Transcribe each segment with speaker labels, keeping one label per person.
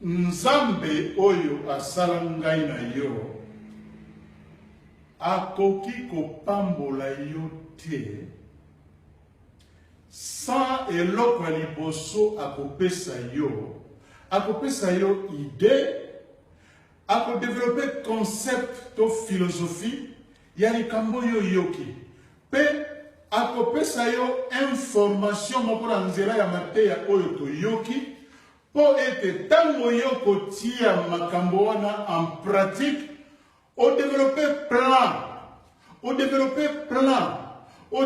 Speaker 1: Nzambe oyo asala ngai na yo akoki kopambola yo te sans eloko ya liboso akopesa yo idée, akodevelope concept to philosophie ya likambo yo yoki pe akopesa yo information moko na nzela ya mateya oyo toyoki po ete tango yo kotia makambo wana en pratique o développer plan, o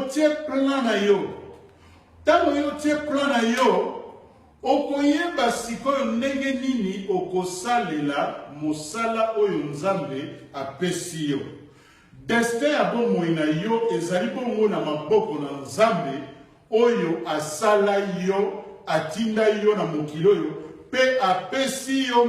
Speaker 1: tie plan na yo. Tango yo tie plan na yo, okoyeba sikoyo ndenge nini okosalela mosala oyo Nzambe apesi yo. Destin ya bomoi na yo ezali bongo na maboko na Nzambe oyo asala yo, atinda yo na mokili oyo pe apesi yo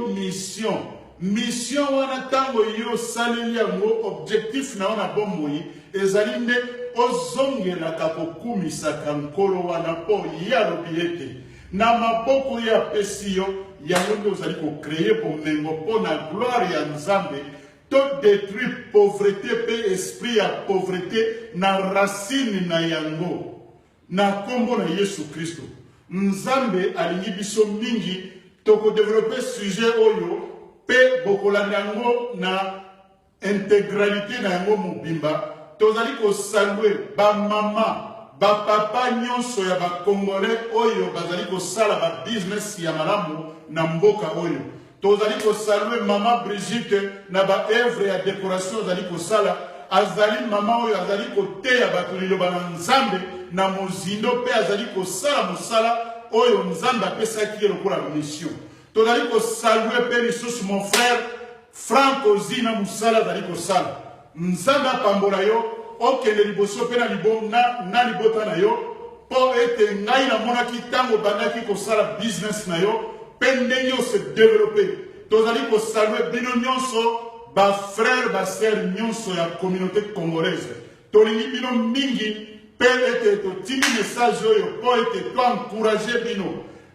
Speaker 1: mission wana tango yo saleli yango objectif na wana bomoi ezali nde ozongelaka kokumisaka nkolo wana po yalobi ete na maboko ya apesi yo yango nde ozali kokreye bomengo mpo na gloire ya Nzambe to détruire pauvreté pe esprit ya pauvreté na racine na yango na kombo na Yesu Kristo. Nzambe alingi biso mingi toko développer sujet oyo pe bokolanda yango na intégralité na yango mobimba. Tozali ko saluer ba mama ba papa nyonso ya ba congolais oyo bazali ko sala ba business ya malamu na mboka oyo. Tozali ko saluer mama Brigitte na ba œuvre ya décoration azali ko sala, azali mama oyo azali ko teya bato liloba na Nzambe na mozindo pe azali ko sala mosala oyo Nzambe apesaki lokola mission. Tozali ko saluer pe lisusu mon frère Frank Ozina musala azali ko sala. Nzambe apambola yo okende liboso pe na libota na yo po ete ngai na monaki tango bandaki kosala business na yo pe ndenge ose développer. Tozali ko saluer bino nyonso ba frère ba sœur nyonso ya communauté congolaise. Tolingi bino mingi pe ete totimi message oyo po ete to encourager bino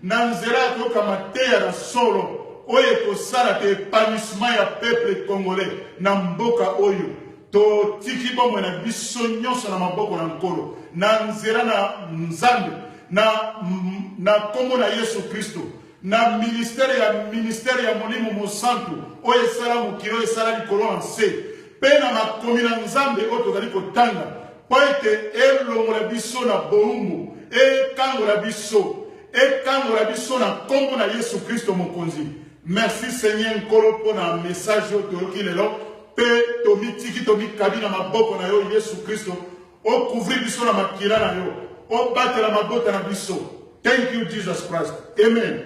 Speaker 1: na nzela toka mateya na solo oyo kosala te épanouissement ya peuple congolais na mboka oyo. To tiki bomwe na biso nyonso na maboko na nkolo na nzela na Nzambe na kombo na Yesu Kristo na ministère ya molimo mosantu oyo esala mokili oyo esala likolo nse pe na makomi na Nzambe oyo tozali kotanga po ete elongola biso na bowumbu ekangola biso na kombo na Yesu Kristo mokonzi. Merci Seigneur nkolo mpo na message oyo toyoki lelo pe tomitiki tomikabi na maboko na yo Yesu Kristo okouvrir biso na makila na yo obatela mabota na biso. Thank you Jesus Christ. Amen.